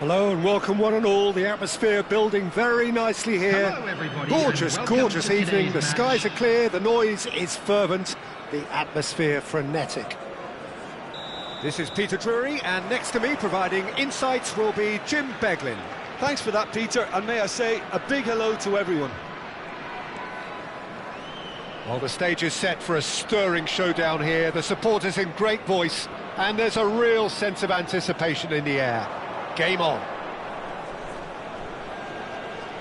Hello and welcome one and all. The atmosphere building very nicely here. Hello everybody, Gorgeous, and welcome gorgeous to evening. The today's skies are match. clear, the noise is fervent, the atmosphere frenetic. This is Peter Drury, and next to me providing insights will be Jim Beglin. Thanks for that, Peter, and may I say a big hello to everyone. Well, the stage is set for a stirring showdown here. The supporters in great voice, and there's a real sense of anticipation in the air. Game on.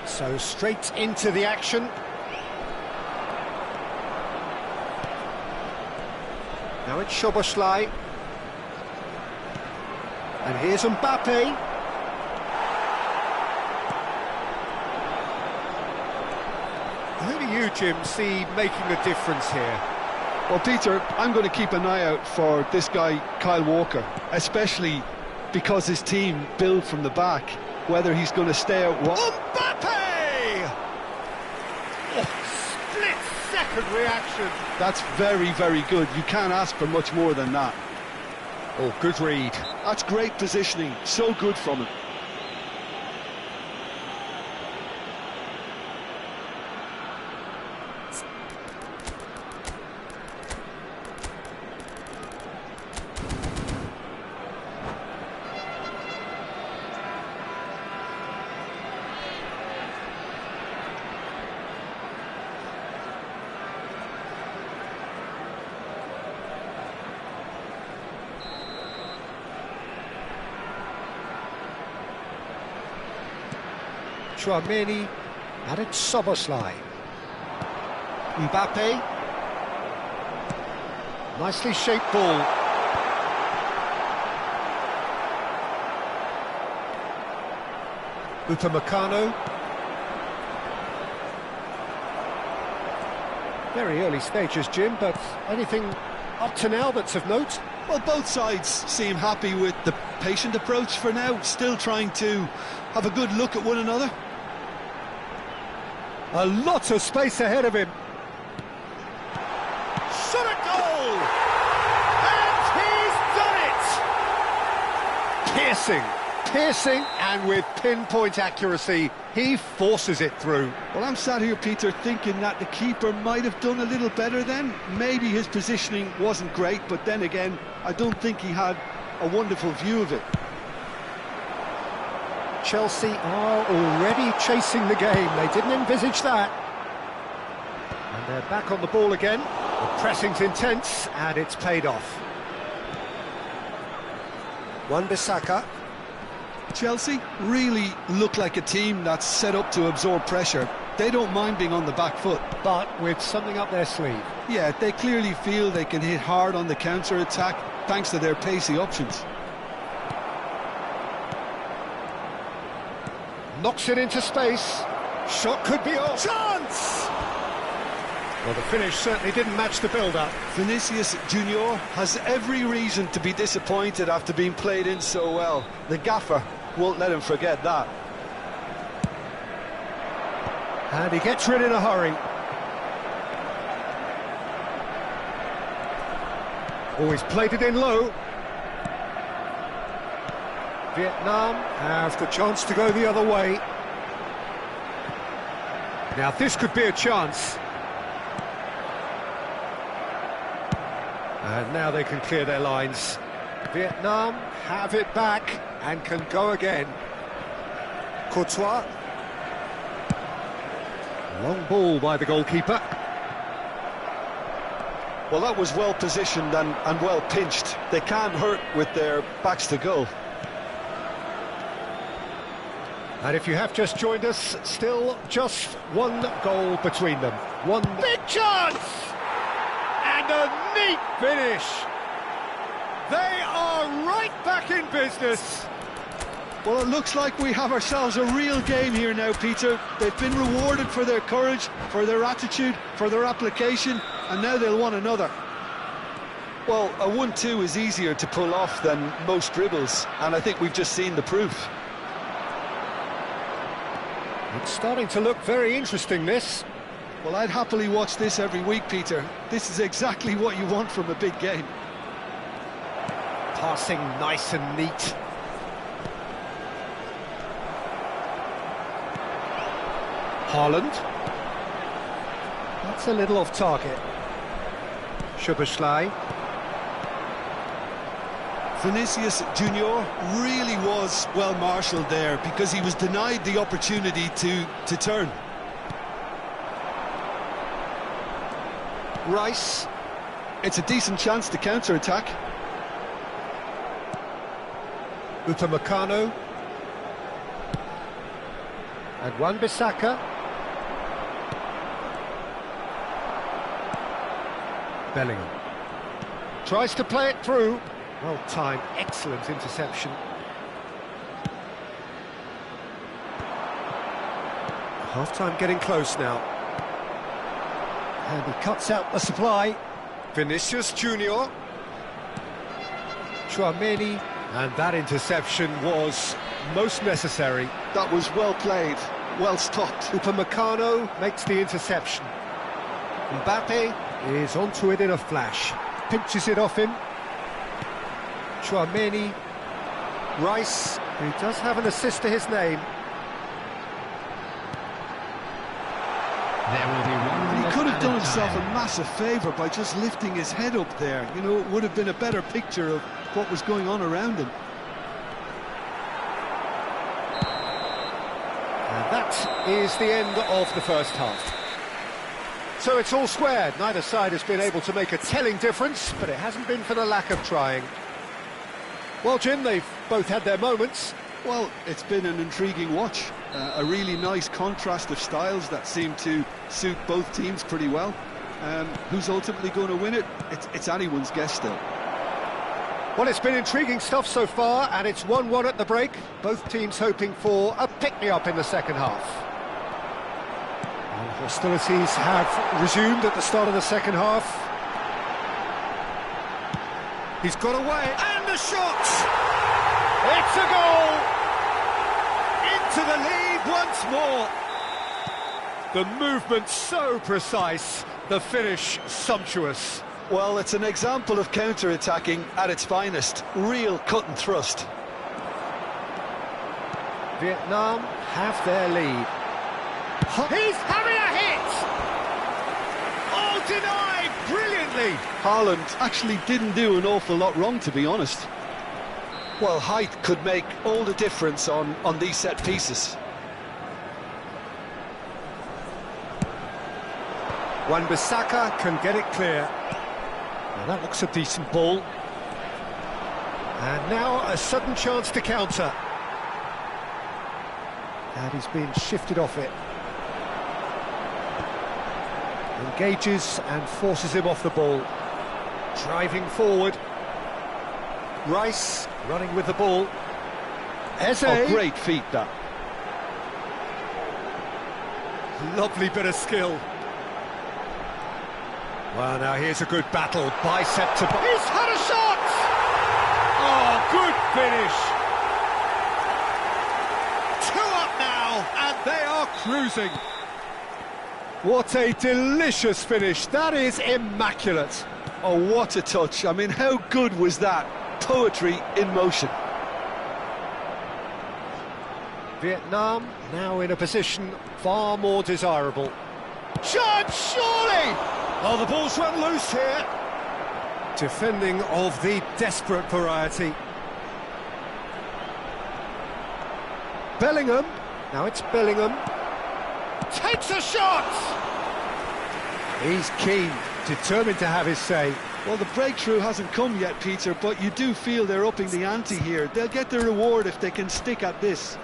So straight into the action. Now it's Szoboszlai. And here's Mbappe. Who do you, Jim, see making a difference here? Well, Peter, I'm going to keep an eye out for this guy, Kyle Walker, especially because his team build from the back, whether he's going to stay out... Mbappe! Oh, split-second reaction. That's very, very good. You can't ask for much more than that. Oh, good read. That's great positioning. So good from him. Tchouameni, and it's Szoboszlai. Mbappe. Nicely shaped ball. Upamecano. Very early stages, Jim, but anything up to now that's of note? Well, both sides seem happy with the patient approach for now, still trying to have a good look at one another. A lot of space ahead of him. Shot a goal! And he's done it! Piercing, and with pinpoint accuracy, he forces it through. Well, I'm sat here, Peter, thinking that the keeper might have done a little better then. Maybe his positioning wasn't great, but then again, I don't think he had a wonderful view of it. Chelsea are already chasing the game. They didn't envisage that. And they're back on the ball again. The pressing's intense, and it's paid off. Wan-Bissaka. Chelsea really look like a team that's set up to absorb pressure. They don't mind being on the back foot. But with something up their sleeve. Yeah, they clearly feel they can hit hard on the counter-attack thanks to their pacey options. Knocks it into space. Shot could be off. Chance! Well, the finish certainly didn't match the build-up. Vinicius Junior has every reason to be disappointed after being played in so well. The gaffer won't let him forget that. And he gets rid in a hurry. Always played it in low. Vietnam have the chance to go the other way. Now this could be a chance. And now they can clear their lines. Vietnam have it back and can go again. Courtois. Long ball by the goalkeeper. Well, that was well positioned and well pinched. They can't hurt with their backs to goal. And if you have just joined us, still just one goal between them. One big chance! And a neat finish! They are right back in business! Well, it looks like we have ourselves a real game here now, Peter. They've been rewarded for their courage, for their attitude, for their application, and now they'll want another. Well, a 1-2 is easier to pull off than most dribbles, and I think we've just seen the proof. It's starting to look very interesting, this. Well, I'd happily watch this every week, Peter. This is exactly what you want from a big game. Passing nice and neat. Haaland. That's a little off target. Szoboszlai. Vinicius Junior really was well marshalled there because he was denied the opportunity to turn. Rice. It's a decent chance to counter-attack. Upamecano. And Wan-Bissaka. Bellingham. Tries to play it through. Well timed, excellent interception. Half-time getting close now. And he cuts out the supply. Vinicius Junior. Tchouaméni. And that interception was most necessary. That was well played, well stopped. Upamecano makes the interception. Mbappe is onto it in a flash. Pinches it off him. Tchouaméni. Rice, who does have an assist to his name. There will be one. He could have done himself a massive favour by just lifting his head up there. You know, it would have been a better picture of what was going on around him. And that is the end of the first half. So it's all squared. Neither side has been able to make a telling difference, but it hasn't been for the lack of trying. Well, Jim, they've both had their moments. Well, it's been an intriguing watch. A really nice contrast of styles that seem to suit both teams pretty well. Who's ultimately going to win it? It's anyone's guess still. Well, it's been intriguing stuff so far, and it's 1-1 at the break. Both teams hoping for a pick-me-up in the second half. And hostilities have resumed at the start of the second half. He's got away, and the shot! It's a goal! Into the lead once more. The movement so precise, the finish sumptuous. Well, it's an example of counter-attacking at its finest. Real cut and thrust. Vietnam have their lead. He's having a hit! Oh, denied brilliantly! Haaland actually didn't do an awful lot wrong, to be honest. Well, height could make all the difference on these set pieces. Wan-Bissaka can get it clear. Now that looks a decent ball. And now a sudden chance to counter. And he's been shifted off it. Engages and forces him off the ball. Driving forward. Rice running with the ball. Eze. Oh, great feat, that. Lovely bit of skill. Well, now here's a good battle. Bicep to bicep. He's had a shot! Oh, good finish. 2 up now, and they are cruising. What a delicious finish. That is immaculate. Oh, what a touch. I mean, how good was that? Poetry in motion. Vietnam now in a position far more desirable. Chance, surely! Oh, the ball's run loose here. Defending of the desperate variety. Bellingham. Now it's Bellingham. Takes a shot! He's keen, determined to have his say. Well, the breakthrough hasn't come yet, Peter, but you do feel they're upping the ante here. They'll get their reward if they can stick at this.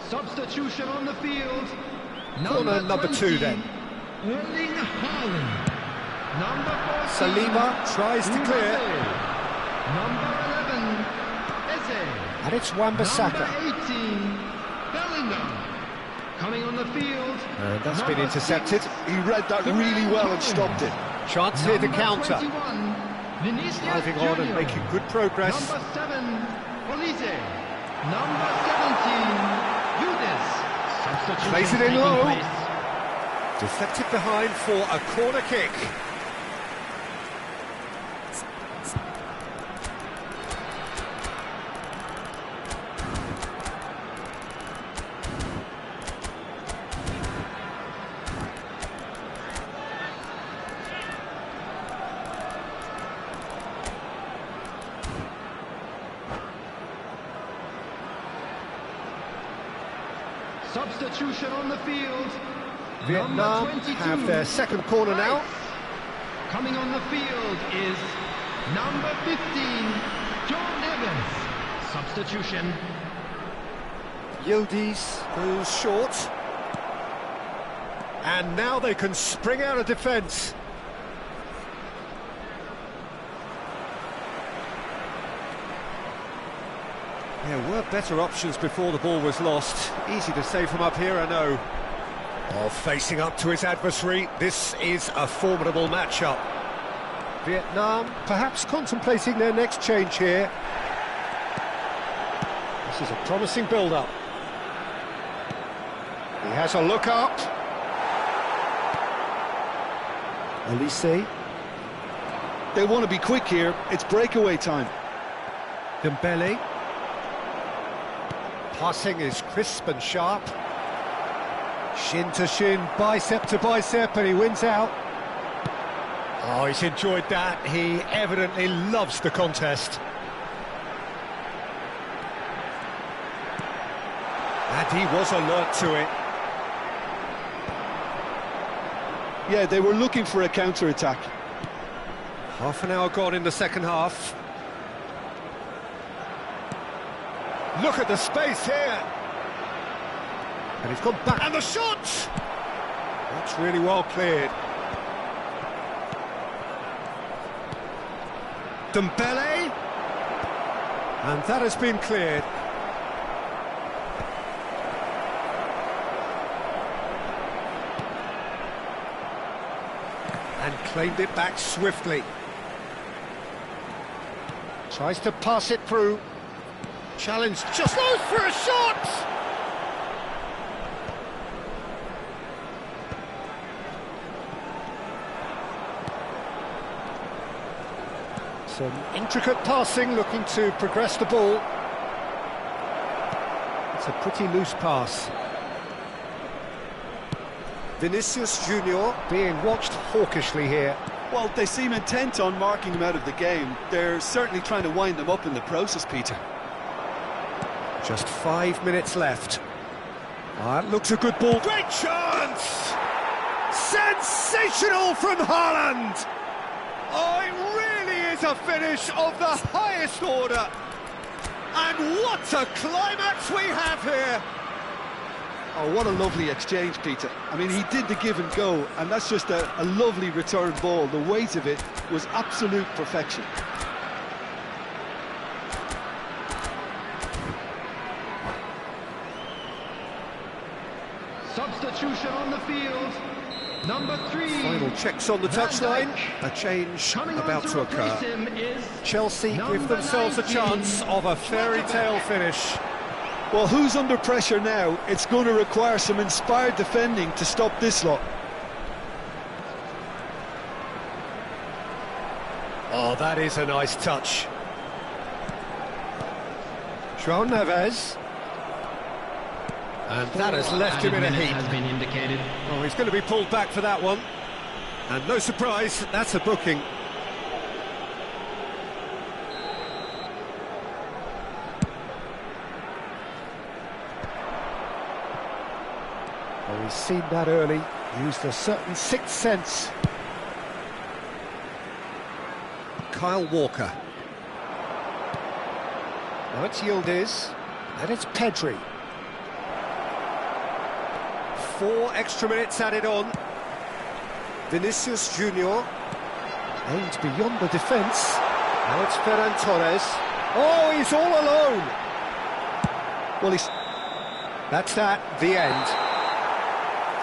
Substitution on the field. Corner number 2 then. Erling Haaland. Number 14. Saliba tries to clear. Number 11. Eze. And it's Wan-Bissaka. Number 18. Bellingham. Coming on the field. And that's been number intercepted. 6, He read that really well and stopped it. Chance here to number counter. 21, Vinicius Driving on and Junior. making good progress. Number 7, Olise. Number 17, Yudes. Substitution Plays it in taking low. place. Deflected behind for a corner kick. Substitution on the field. Vietnam Number 22, have their second corner now. Coming on the field is number 15, John Evans. Substitution. Yildiz goes short. And now they can spring out of defence. There were better options before the ball was lost. Easy to say from up here, I know. Oh, facing up to his adversary, this is a formidable matchup. Vietnam perhaps contemplating their next change here. This is a promising build-up. He has a look up. Olise. They want to be quick here. It's breakaway time. Dembele. Passing is crisp and sharp. Shin to shin, bicep to bicep, and he wins out. Oh, he's enjoyed that. He evidently loves the contest. And he was alert to it. Yeah, they were looking for a counter-attack. Half an hour gone in the second half. Look at the space here. And he's gone back. And the shot! That's really well cleared. Dembele. And that has been cleared. And claimed it back swiftly. Tries to pass it through. Challenge just goes for a shot! Some intricate passing, looking to progress the ball. It's a pretty loose pass. Vinicius Junior being watched hawkishly here. Well, they seem intent on marking him out of the game. They're certainly trying to wind them up in the process, Peter. Just 5 minutes left. That looks a good ball. Great chance! Sensational from Haaland! Oh, it really is a finish of the highest order. And what a climax we have here! Oh, what a lovely exchange, Peter. I mean, he did the give and go, and that's just a lovely return ball. The weight of it was absolute perfection. Substitution on the field. Number 3. Final checks on the Van touchline. Dijk. A change Coming on about to replace occur. him is Chelsea give number themselves a 19, chance of a fairy tale finish. Well, who's under pressure now? It's going to require some inspired defending to stop this lot. Oh, that is a nice touch. João Neves. And that has left him in a heap. Has been indicated. Oh, he's going to be pulled back for that one. And no surprise, that's a booking. Oh, he's seen that early, used a certain sixth sense. Kyle Walker. Now it's Yildiz, and it's Pedri. 4 extra minutes added on. Vinicius Junior aimed beyond the defence. Now it's Ferran Torres. Oh, he's all alone. Well, he's... That's that, the end.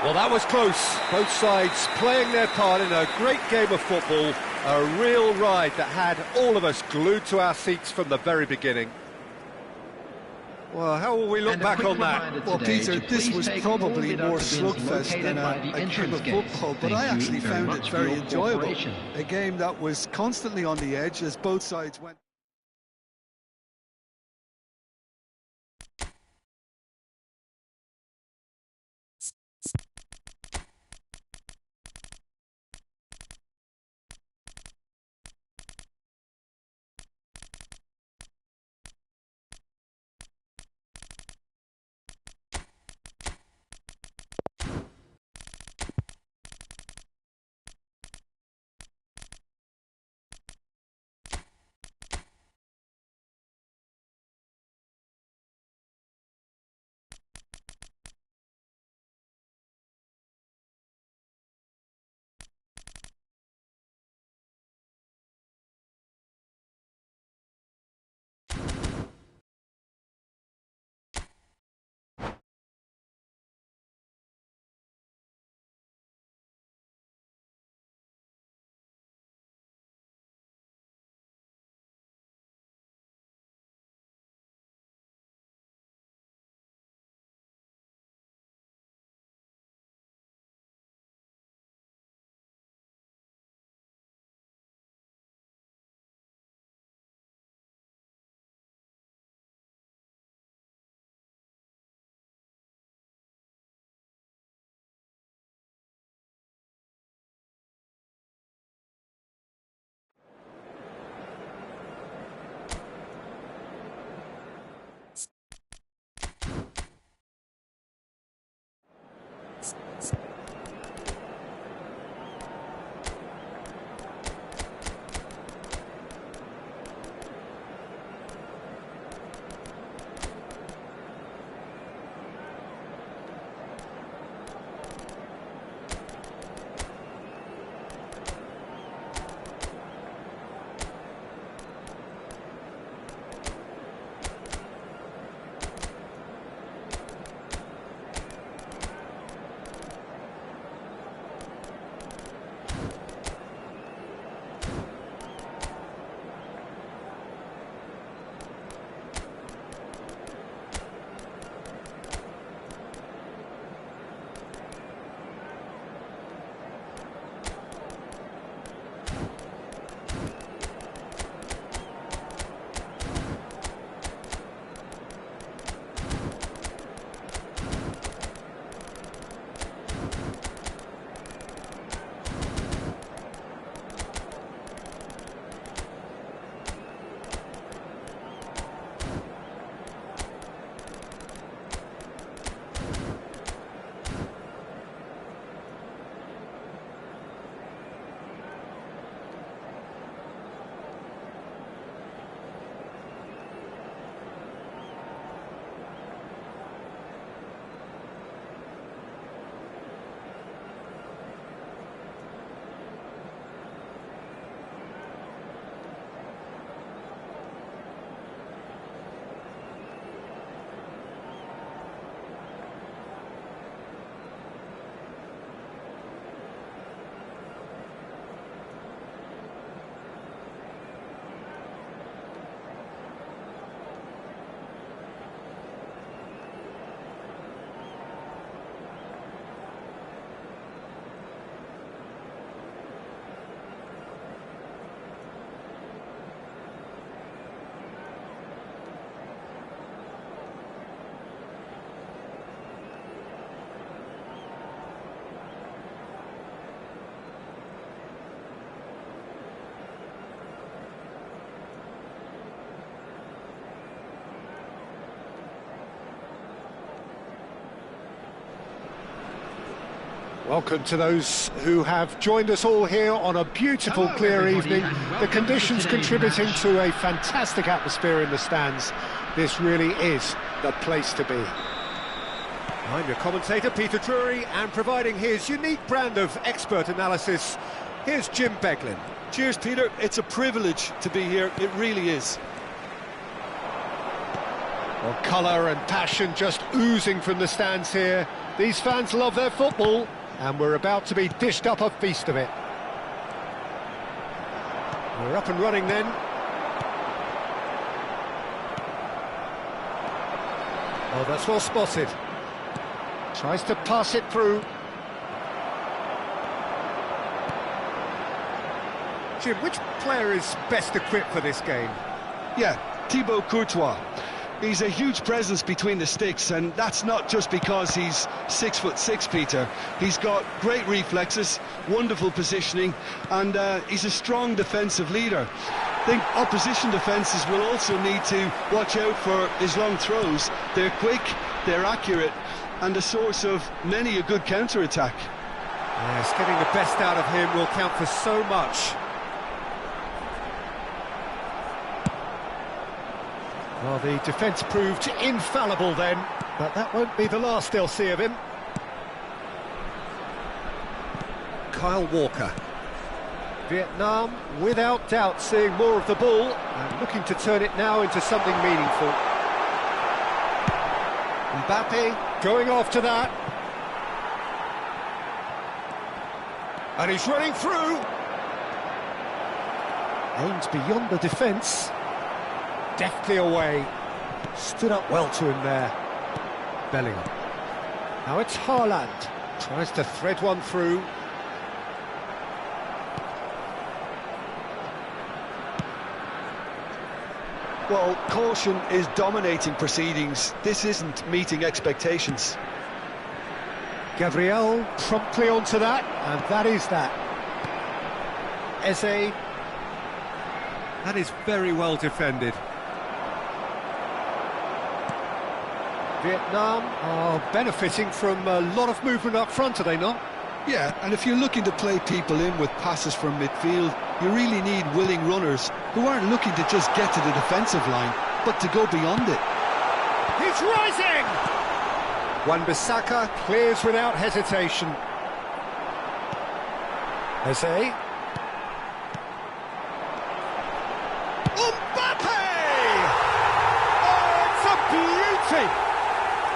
Well, that was close. Both sides playing their part in a great game of football. A real ride that had all of us glued to our seats from the very beginning. Well, how will we look back on that? Well, Peter, this was probably more slugfest than a game of football, but I actually found it very enjoyable. A game that was constantly on the edge as both sides went. Welcome to those who have joined us all here on a beautiful, clear evening. The conditions contributing to a fantastic atmosphere in the stands. This really is the place to be. I'm your commentator, Peter Drury, and providing his unique brand of expert analysis, here's Jim Beglin. Cheers, Peter. It's a privilege to be here. It really is. Well, colour and passion just oozing from the stands here. These fans love their football, and we're about to be dished up a feast of it. We're up and running then. Oh, that's well spotted. Tries to pass it through. Jim, which player is best equipped for this game? Yeah, Thibaut Courtois. He's a huge presence between the sticks, and that's not just because he's 6'6", Peter. He's got great reflexes, wonderful positioning, and he's a strong defensive leader. I think opposition defences will also need to watch out for his long throws. They're quick, they're accurate, and a source of many a good counter-attack. Yes, getting the best out of him will count for so much. Well, the defence proved infallible then, but that won't be the last they'll see of him. Kyle Walker. Vietnam, without doubt, seeing more of the ball and looking to turn it now into something meaningful. Mbappe going after that. And he's running through. Aims beyond the defence. Deftly away. Stood up well to him there. Bellingham. Now it's Haaland. Tries to thread one through. Well, caution is dominating proceedings. This isn't meeting expectations. Gabriel promptly onto that, and that is that. Eze. That is very well defended. Vietnam are benefiting from a lot of movement up front, are they not? Yeah, and if you're looking to play people in with passes from midfield, you really need willing runners who aren't looking to just get to the defensive line, but to go beyond it. He's rising! Wan-Bissaka clears without hesitation. Eze. Mbappe! Oh, it's a beauty!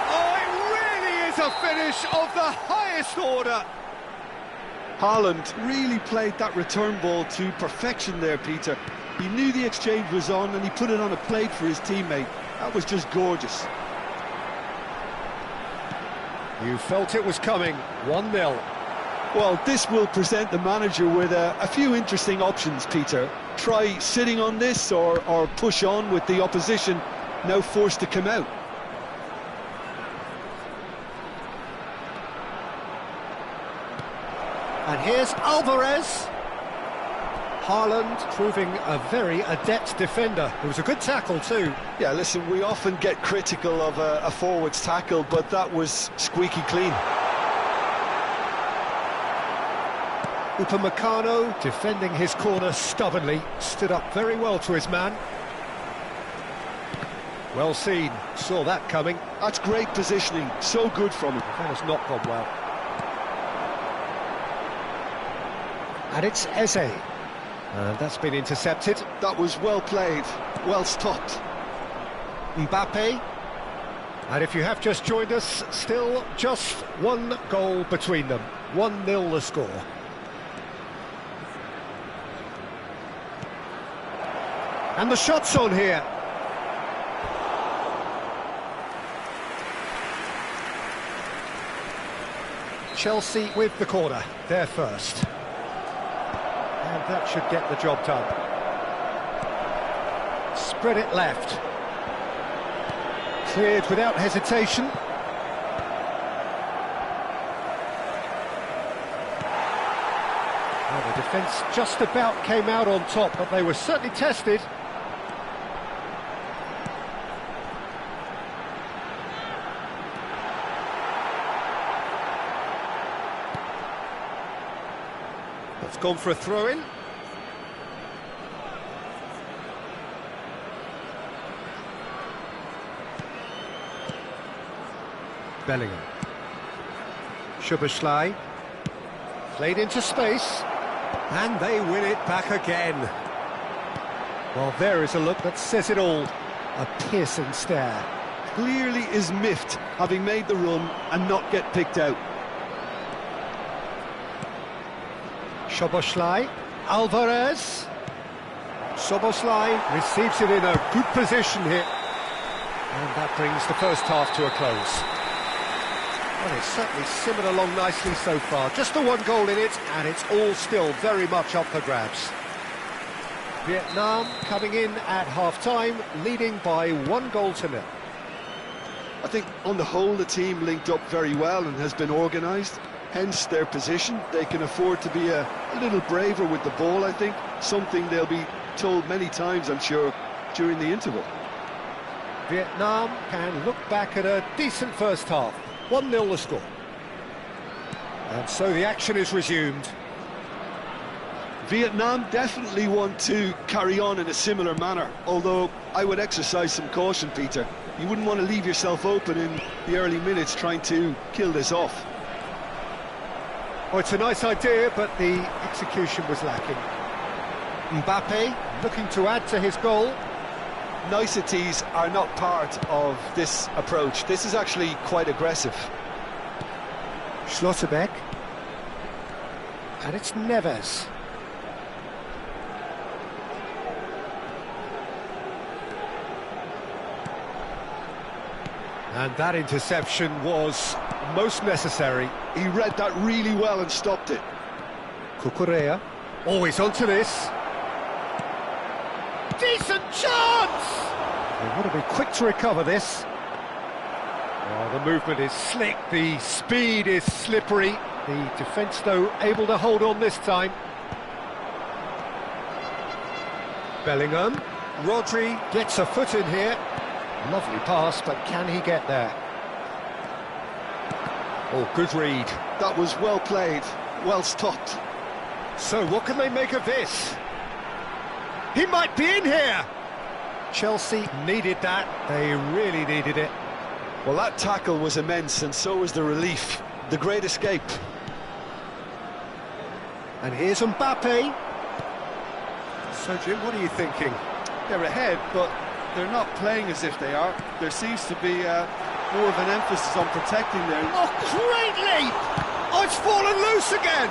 Oh, it really is a finish of the highest order. Haaland really played that return ball to perfection there, Peter. He knew the exchange was on and he put it on a plate for his teammate. That was just gorgeous. You felt it was coming. 1-0. Well, this will present the manager with a few interesting options, Peter. Try sitting on this or push on with the opposition now forced to come out. And here's Alvarez. Haaland proving a very adept defender. It was a good tackle too. Yeah, listen, we often get critical of a forward's tackle, but that was squeaky clean. Upamecano defending his corner stubbornly. Stood up very well to his man. Well seen. Saw that coming. That's great positioning. So good from him. That has not gone well. And it's Eze. And that's been intercepted. That was well played, well stopped. Mbappe. And if you have just joined us, still just one goal between them. 1-0 the score. And the shot's on here. Chelsea with the corner, they're first. And that should get the job done. Spread it left. Cleared without hesitation. Well, the defence just about came out on top, but they were certainly tested. It's gone for a throw-in. Bellingham. Szoboszlai. Played into space. And they win it back again. Well, there is a look that says it all. A piercing stare. clearly is miffed, having made the run and not get picked out. Szoboszlai, Alvarez. Szoboszlai receives it in a good position here. And that brings the first half to a close. Well, it's certainly simmered along nicely so far. Just the one goal in it, and it's all still very much up for grabs. Vietnam coming in at half-time, leading by 1-0. I think on the whole the team linked up very well and has been organised, hence their position. They can afford to be a little braver with the ball, I think, something they'll be told many times, I'm sure, during the interval. Vietnam can look back at a decent first half. 1-0 the score. And so the action is resumed. Vietnam definitely want to carry on in a similar manner, although I would exercise some caution, Peter. You wouldn't want to leave yourself open in the early minutes trying to kill this off. Oh, it's a nice idea, but the execution was lacking. Mbappe looking to add to his goal. Niceties are not part of this approach. This is actually quite aggressive. Schlotterbeck. And it's Neves. And that interception was most necessary. He read that really well and stopped it. Cucurella. Always onto this. Decent chance! They want to be quick to recover this. Oh, the movement is slick, the speed is slippery. The defence, though, able to hold on this time. Bellingham. Rodri gets a foot in here. Lovely pass, but can he get there? Oh, good read. That was well played, well stopped. So what can they make of this? He might be in here! Chelsea needed that, they really needed it. Well, that tackle was immense, and so was the relief. The great escape. And here's Mbappe. So, Jim, what are you thinking? They're ahead, but they're not playing as if they are. There seems to be more of an emphasis on protecting their... Oh, great leap! Oh, it's fallen loose again!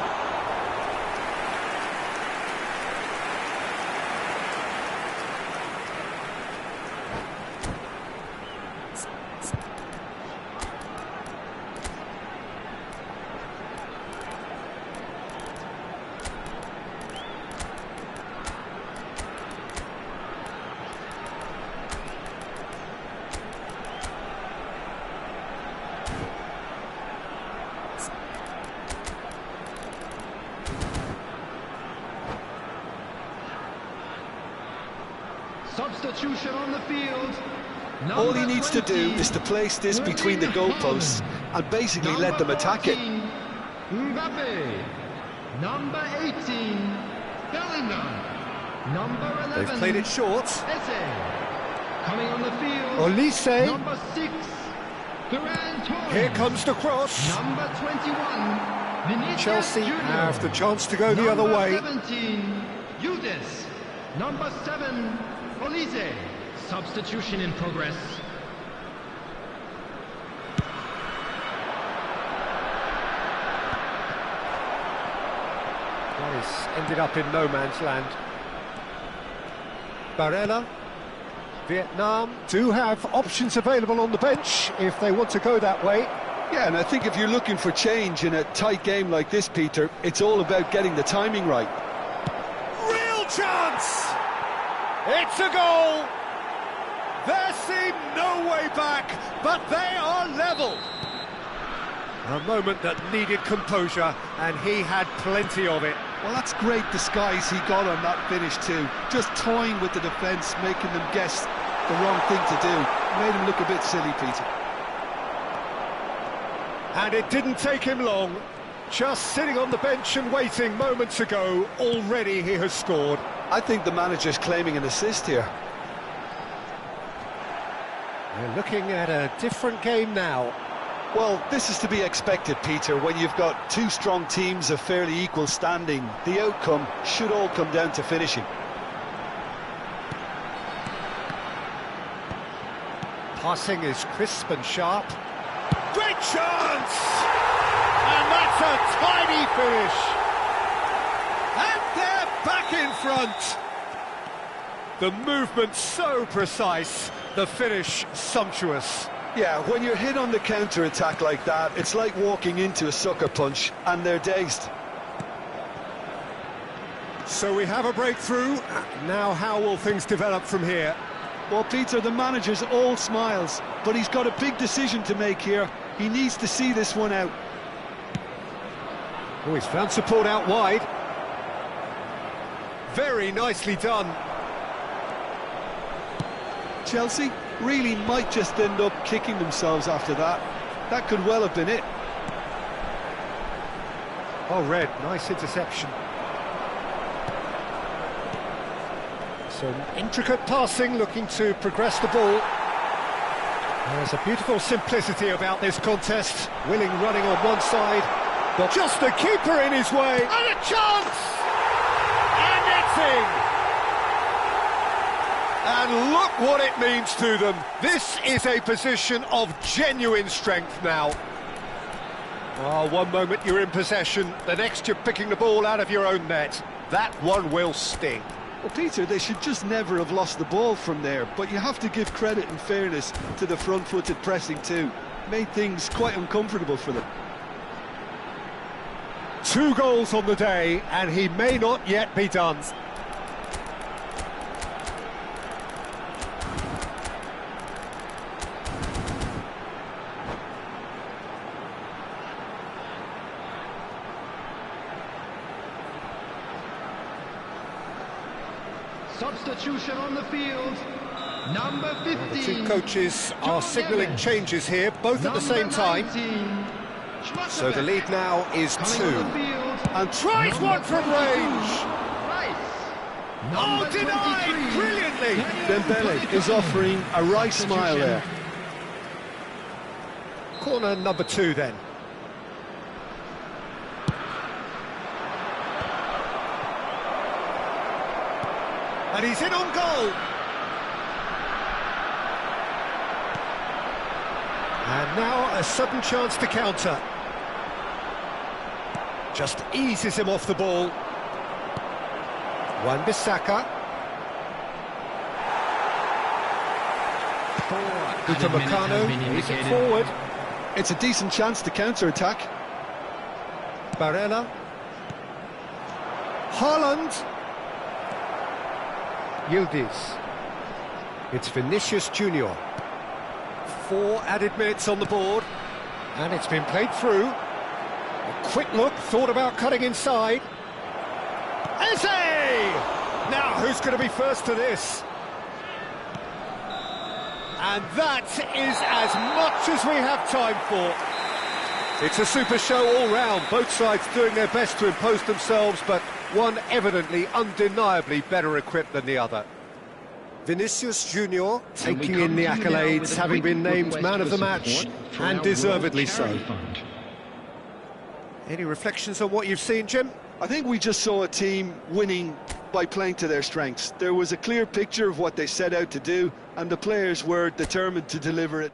Substitution on the field. All he needs to do is to place this between the goalposts and basically let them attack it. Mbappe. Number 18, Bellingham. Number 11. They've played it short. Eze. Coming on the field. Olise. Number 6, Ferran Torres. Here comes the cross. Number 21, Vinicius Chelsea Junior. have the chance to go the other way. Number 17, Yudes. Number 7, Olise. Substitution in progress. That has ended up in no man's land. Barella. Vietnam do have options available on the bench if they want to go that way. Yeah, and I think if you're looking for change in a tight game like this, Peter, it's all about getting the timing right. Real chance! It's a goal! There seemed no way back, but they are level. A moment that needed composure, and he had plenty of it. Well, that's great disguise he got on that finish too. Just toying with the defence, making them guess the wrong thing to do. Made him look a bit silly, Peter. And it didn't take him long. Just sitting on the bench and waiting moments ago, already he has scored. I think the manager's claiming an assist here. We're looking at a different game now. Well, this is to be expected, Peter, when you've got two strong teams of fairly equal standing. The outcome should all come down to finishing. Passing is crisp and sharp. Great chance! And that's a tiny finish. And they're back in front. The movement so precise, the finish sumptuous. Yeah, when you're hit on the counter-attack like that, it's like walking into a sucker punch, and they're dazed. So we have a breakthrough. Now how will things develop from here? Well, Peter, the manager's all smiles, but he's got a big decision to make here. He needs to see this one out. Oh, he's found support out wide. Very nicely done. Chelsea really might just end up kicking themselves after that. That could well have been it. Oh, Red, nice interception. Some intricate passing, looking to progress the ball. There's a beautiful simplicity about this contest. Willing running on one side, but just the keeper in his way. And a chance! And it's in! And look what it means to them. This is a position of genuine strength now. Oh, one moment you're in possession, the next you're picking the ball out of your own net. That one will sting. Well, Peter, they should just never have lost the ball from there, but you have to give credit and fairness to the front-footed pressing too. Made things quite uncomfortable for them. 2 goals on the day, and he may not yet be done. Substitution on the field. Number 15. The two coaches are signalling changes here, both at the same time. So the lead now is 2. And tries one from range. Oh, denied brilliantly. Dembele is offering a right smile there. Corner number 2 then. And he's in on goal. And now a sudden chance to counter. Just eases him off the ball. Wan-Bissaka. Upamecano is it forward. It's a decent chance to counter-attack. Barella. Haaland. Yildiz. It's Vinicius Junior. 4 added minutes on the board, and it's been played through. A quick look, thought about cutting inside. Eze! Now, who's going to be first to this? And that is as much as we have time for. It's a super show all round, both sides doing their best to impose themselves, but one evidently, undeniably better equipped than the other. Vinicius Junior taking in the accolades, having been named man of the match, and deservedly so. Any reflections on what you've seen, Jim? I think we just saw a team winning by playing to their strengths. There was a clear picture of what they set out to do, and the players were determined to deliver it.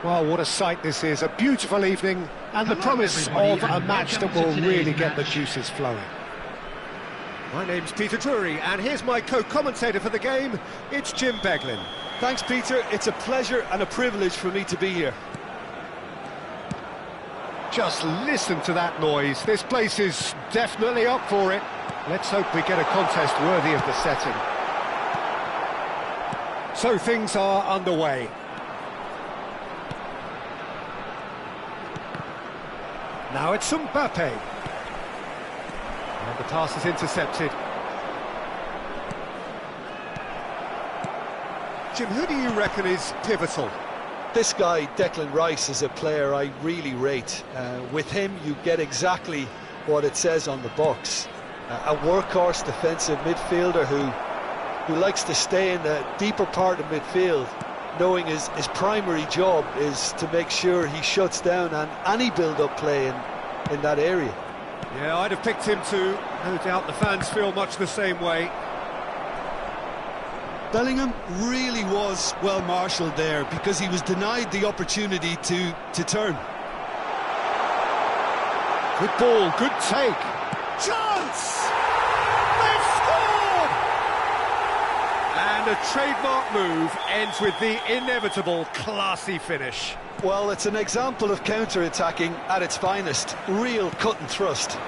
Well, what a sight this is, a beautiful evening, and the promise of a match that will really get the juices flowing. My name's Peter Drury, and here's my co-commentator for the game, it's Jim Beglin. Thanks, Peter. It's a pleasure and a privilege for me to be here. Just listen to that noise, this place is definitely up for it. Let's hope we get a contest worthy of the setting. So things are underway. Now it's Mbappe. And the pass is intercepted. Jim, who do you reckon is pivotal? This guy, Declan Rice, is a player I really rate. With him, you get exactly what it says on the box. A workhorse defensive midfielder who likes to stay in the deeper part of midfield, knowing his primary job is to make sure he shuts down any build-up play in that area. Yeah, I'd have picked him too. No doubt the fans feel much the same way. Bellingham really was well marshalled there because he was denied the opportunity to turn. Good ball, good take. Chance! They've scored! And a trademark move ends with the inevitable classy finish. Well, it's an example of counter-attacking at its finest. Real cut and thrust.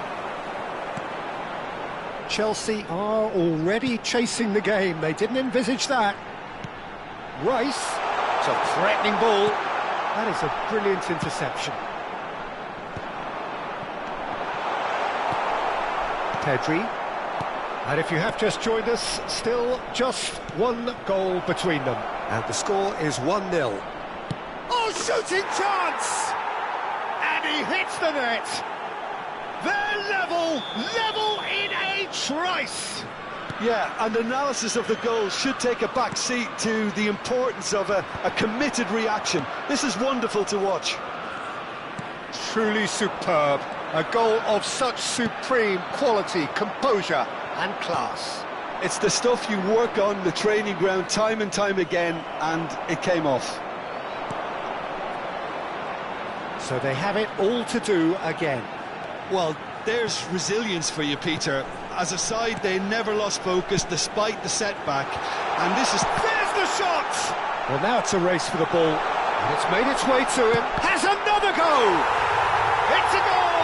Chelsea are already chasing the game. They didn't envisage that. Rice, it's a threatening ball. That is a brilliant interception. Pedri. And if you have just joined us, still just one goal between them. And the score is 1-0. Oh, shooting chance! And he hits the net. They're level in a trice. Yeah, and analysis of the goal should take a back seat to the importance of a committed reaction. This is wonderful to watch. Truly superb. A goal of such supreme quality, composure and class. It's the stuff you work on the training ground time and time again, and it came off. So they have it all to do again. Well, there's resilience for you, Peter. As a side, they never lost focus despite the setback. And this is... There's the shot! Well, now it's a race for the ball. And it's made its way to him. Has another go! It's a goal!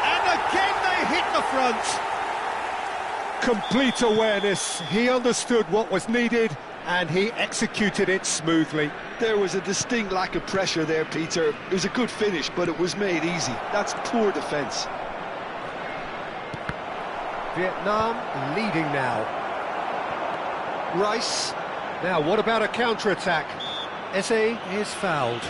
And again they hit the front. Complete awareness. He understood what was needed and he executed it smoothly. There was a distinct lack of pressure there, Peter. It was a good finish, but it was made easy. That's poor defence. Vietnam leading now. Rice. Now, what about a counter-attack? Eze is fouled.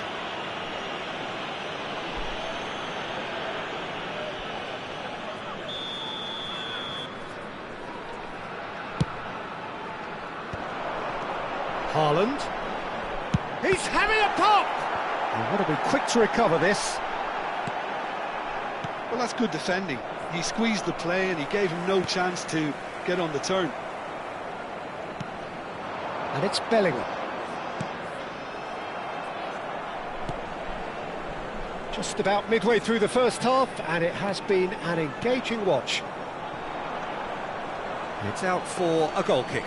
Haaland. He's having a pop! And want to be quick to recover this. Well, that's good defending. He squeezed the play and he gave him no chance to get on the turn. And it's Bellingham. Just about midway through the first half, and it has been an engaging watch. It's out for a goal kick.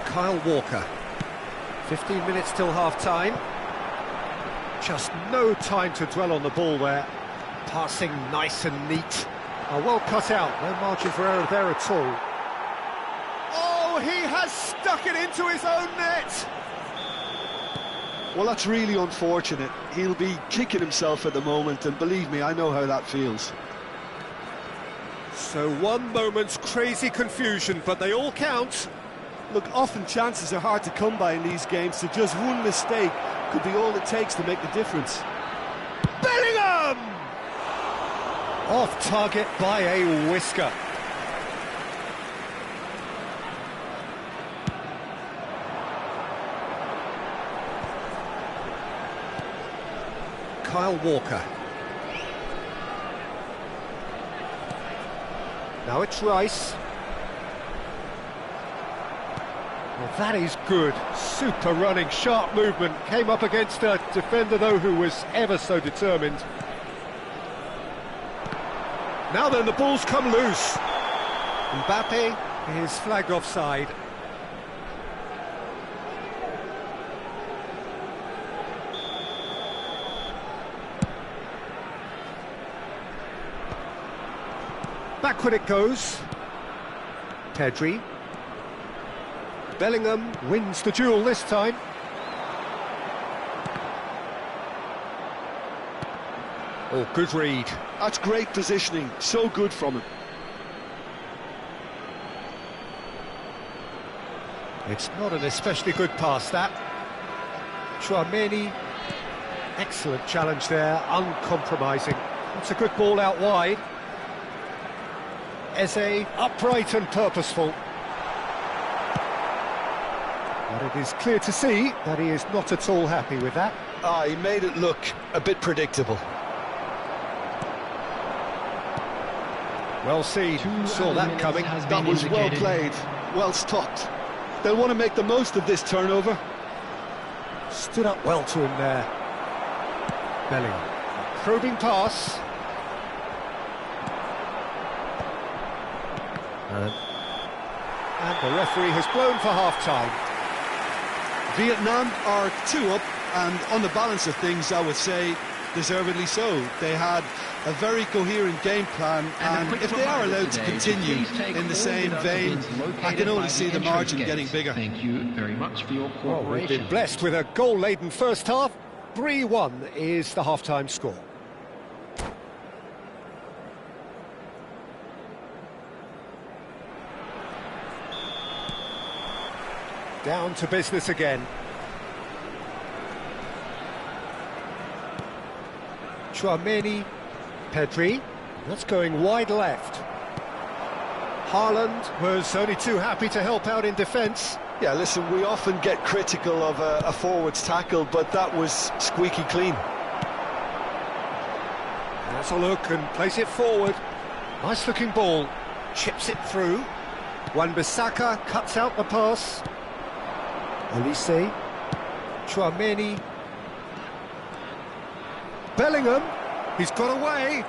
Kyle Walker. 15 minutes till half-time. Just no time to dwell on the ball there. Passing nice and neat. Well cut out, no margin for error there at all. Oh, he has stuck it into his own net! Well, that's really unfortunate. He'll be kicking himself at the moment, and believe me, I know how that feels. So one moment's crazy confusion, but they all count. Look, often chances are hard to come by in these games, so just one mistake could be all it takes to make the difference. Bellingham! Off target by a whisker. Kyle Walker. Now it's Rice. Well, that is good. Super running, sharp movement. Came up against a defender, though, who was ever so determined. Now then, the ball's come loose. Mbappe is flagged offside. Backward it goes. Pedri. Bellingham wins the duel this time. Oh, good read. That's great positioning, so good from him. It's not an especially good pass, that. Tchouaméni, excellent challenge there, uncompromising. It's a good ball out wide. Eze, upright and purposeful. But it is clear to see that he is not at all happy with that. He made it look a bit predictable. Well seen, saw that coming. That was well played, well stopped. They'll want to make the most of this turnover. Stood up well to him there. Bellingham. Probing pass. And the referee has blown for half-time. Vietnam are 2 up, and on the balance of things, I would say deservedly so. They had a very coherent game plan, and if they are allowed to continue in the same vein, I can only see the margin getting bigger. Thank you very much for your Well, we've cooperation. been blessed with a goal-laden first half. 3-1 is the half-time score. Down to business again. Tchouaméni, Pedri, that's going wide left. Haaland was only too happy to help out in defence. Yeah, listen, we often get critical of a forward's tackle, but that was squeaky clean. Has a look and plays it forward. Nice looking ball, chips it through. Wan-Bissaka cuts out the pass. Olise, Tchouaméni, Bellingham, he's got away.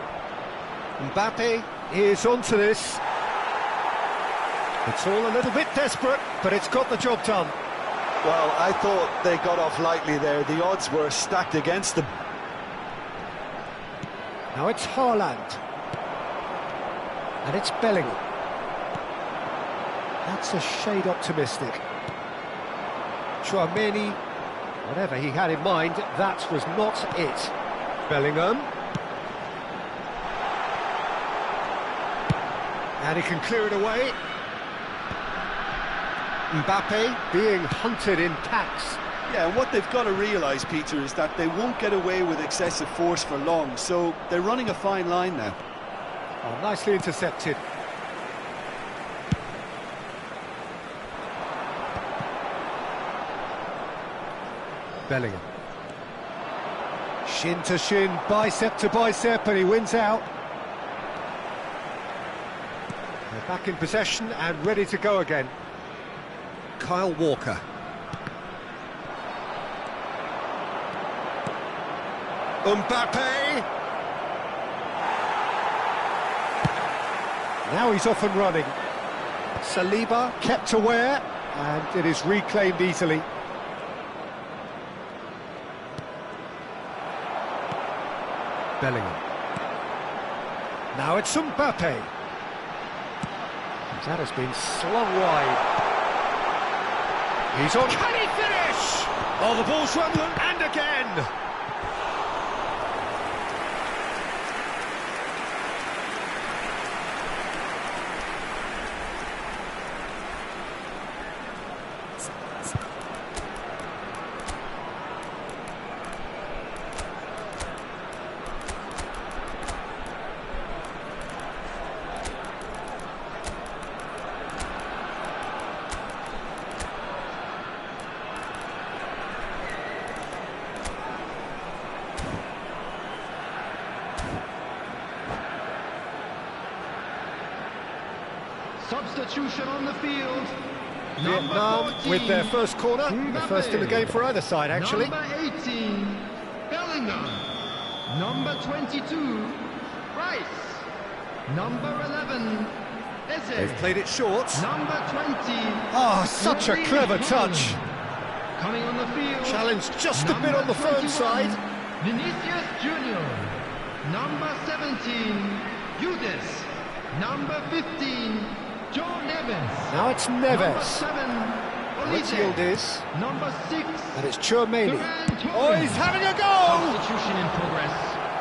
Mbappe is onto this. It's all a little bit desperate, but it's got the job done. Well, I thought they got off lightly there. The odds were stacked against them. Now it's Haaland. And it's Bellingham. That's a shade optimistic. Tchouaméni, whatever he had in mind, that was not it. Bellingham. And he can clear it away. Mbappe being hunted in packs. Yeah, and what they've got to realise, Peter, is that they won't get away with excessive force for long, so they're running a fine line now. Oh, nicely intercepted. Bellingham. Shin to shin, bicep to bicep, and he wins out. They're back in possession and ready to go again. Kyle Walker. Mbappe! Now he's off and running. Saliba kept aware, and it is reclaimed easily. Bellingham. Now it's Mbappe. That has been slung wide. He's on. Can he finish? Oh, the ball's run, and again. Substitution on the field. Vietnam with their first corner, the first in the game for either side, actually. Number 18, Bellingham. Number 22, Rice. Number 11, Eze. They've played it short. Number 20. Oh, such a clever touch. Coming on the field. Challenge just a bit on the firm side. Vinicius Junior. Number 17, Eudes. Number 15, Joe Neves. Now it's Number Neves. 7, It's Olise. Yildiz. Number 6, And it's Tchouaméni. Ferran Torres. Oh, he's having a go! Substitution in progress.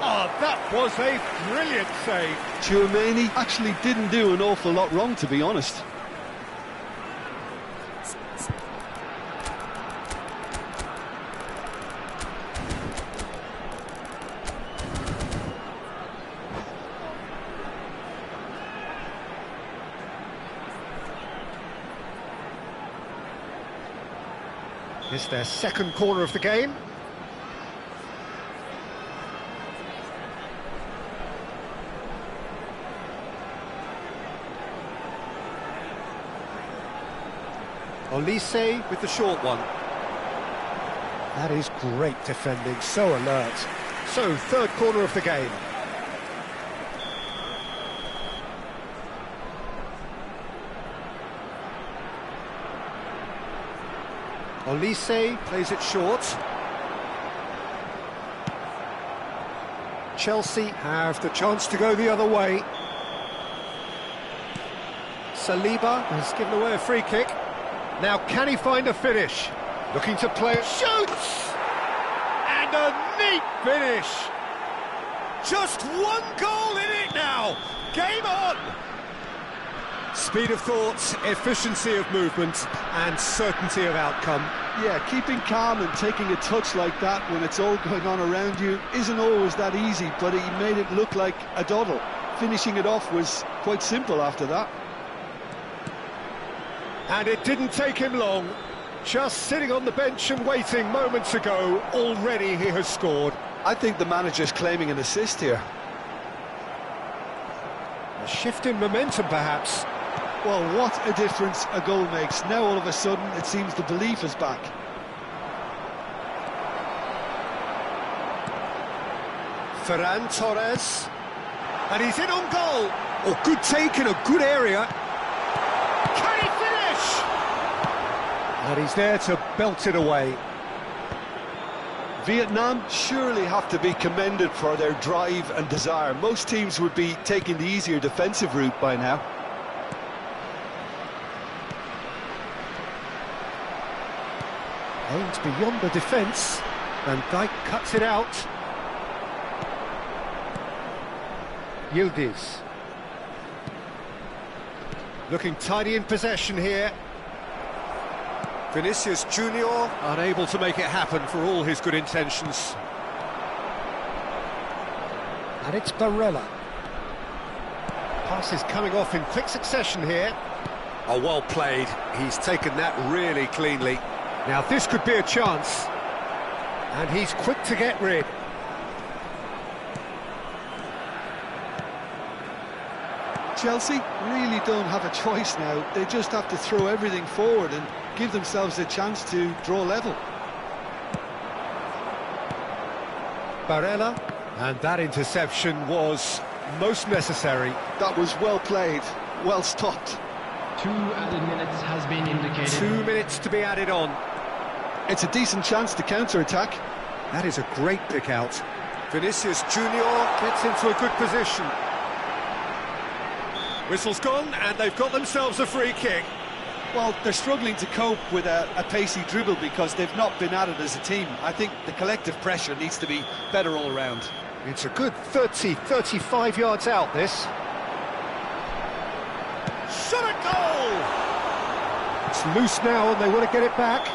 Oh, that was a brilliant save. Tchouaméni actually didn't do an awful lot wrong, to be honest. It's their second corner of the game. Olise with the short one. That is great defending, so alert. So, third corner of the game. Olise plays it short. Chelsea have the chance to go the other way. Saliba has given away a free kick. Now, can he find a finish? Looking to play it. Shoots! And a neat finish! Just one goal in it now! Game on! Speed of thought, efficiency of movement, and certainty of outcome. Yeah, keeping calm and taking a touch like that when it's all going on around you isn't always that easy, but he made it look like a doddle. Finishing it off was quite simple after that. And it didn't take him long. Just sitting on the bench and waiting moments ago, already he has scored. I think the manager's claiming an assist here. A shift in momentum, perhaps. Well, what a difference a goal makes. Now all of a sudden it seems the belief is back. Ferran Torres. And he's in on goal. Oh, good take in a good area. Can he finish? And he's there to belt it away. Vietnam surely have to be commended for their drive and desire. Most teams would be taking the easier defensive route by now. Aimed beyond the defence. Van Dijk cuts it out. Yildiz. Looking tidy in possession here. Vinicius Junior unable to make it happen for all his good intentions. And it's Barella. Passes coming off in quick succession here. Oh, well played. He's taken that really cleanly. Now this could be a chance. And he's quick to get rid. Chelsea really don't have a choice now. They just have to throw everything forward and give themselves a chance to draw level. Barella, and that interception was most necessary. That was well played, well stopped. 2 added minutes has been indicated. 2 minutes to be added on. It's a decent chance to counter-attack. That is a great pick out. Vinicius Junior gets into a good position. Whistle's gone, and they've got themselves a free kick. Well, they're struggling to cope with a pacey dribble because they've not been at it as a team. I think the collective pressure needs to be better all round. It's a good 30, 35 yards out, this. Shot a goal! It's loose now, and they want to get it back.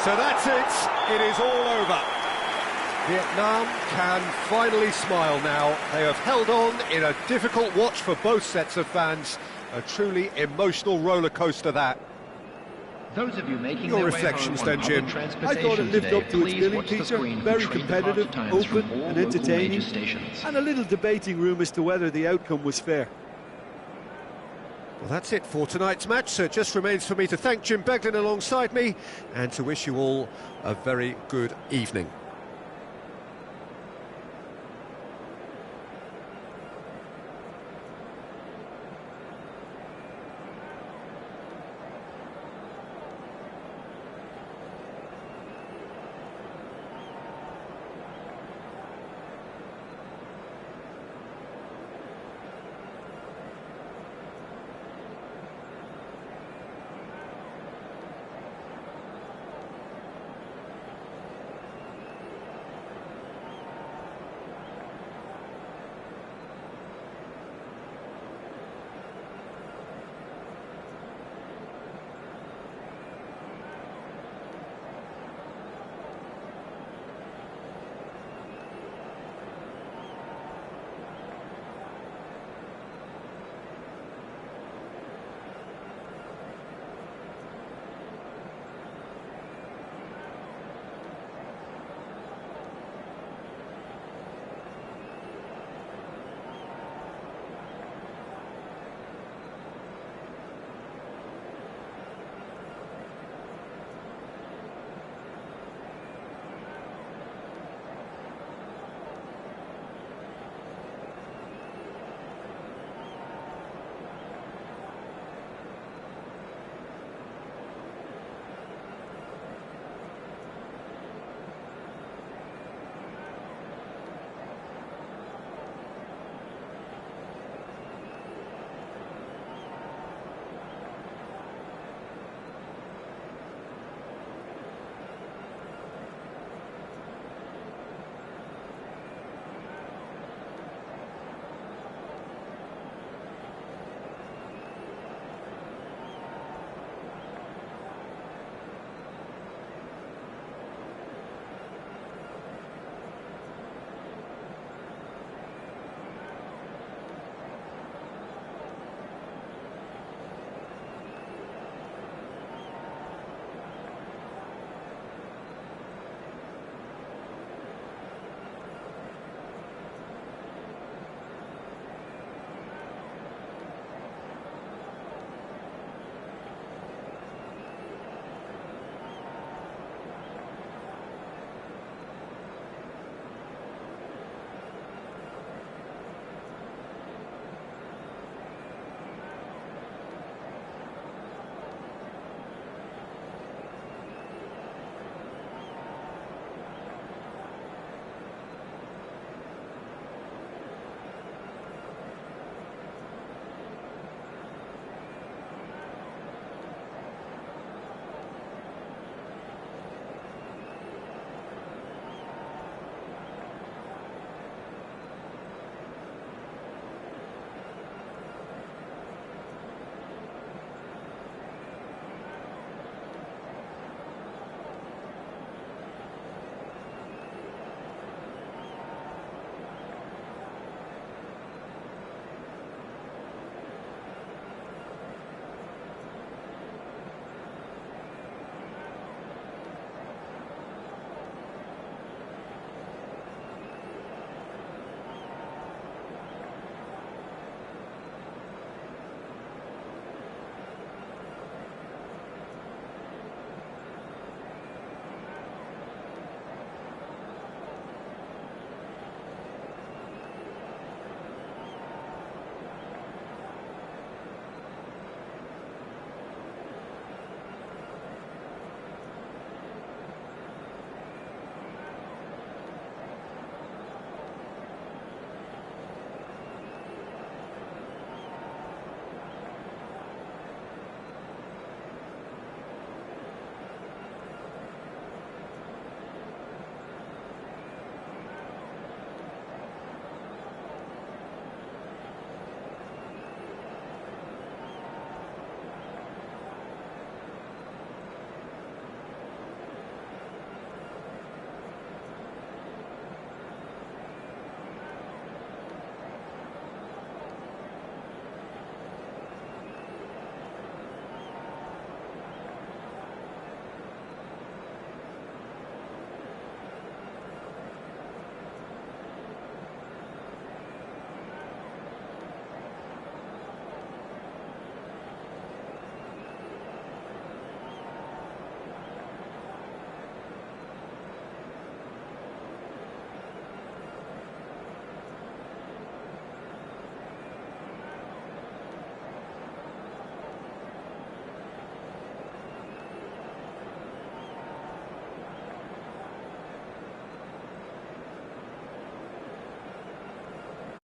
So that's it. It is all over. Vietnam can finally smile now. They have held on in a difficult watch for both sets of fans. A truly emotional roller coaster, that. Those of you making Your their reflections way home then, on Jim. public I thought it lived transportation up to its today, billing, please watch the Peter. screen for Very train competitive, departure times from open all and local entertaining. major stations. And a little debating room as to whether the outcome was fair. Well, that's it for tonight's match, so it just remains for me to thank Jim Beglin alongside me and to wish you all a very good evening.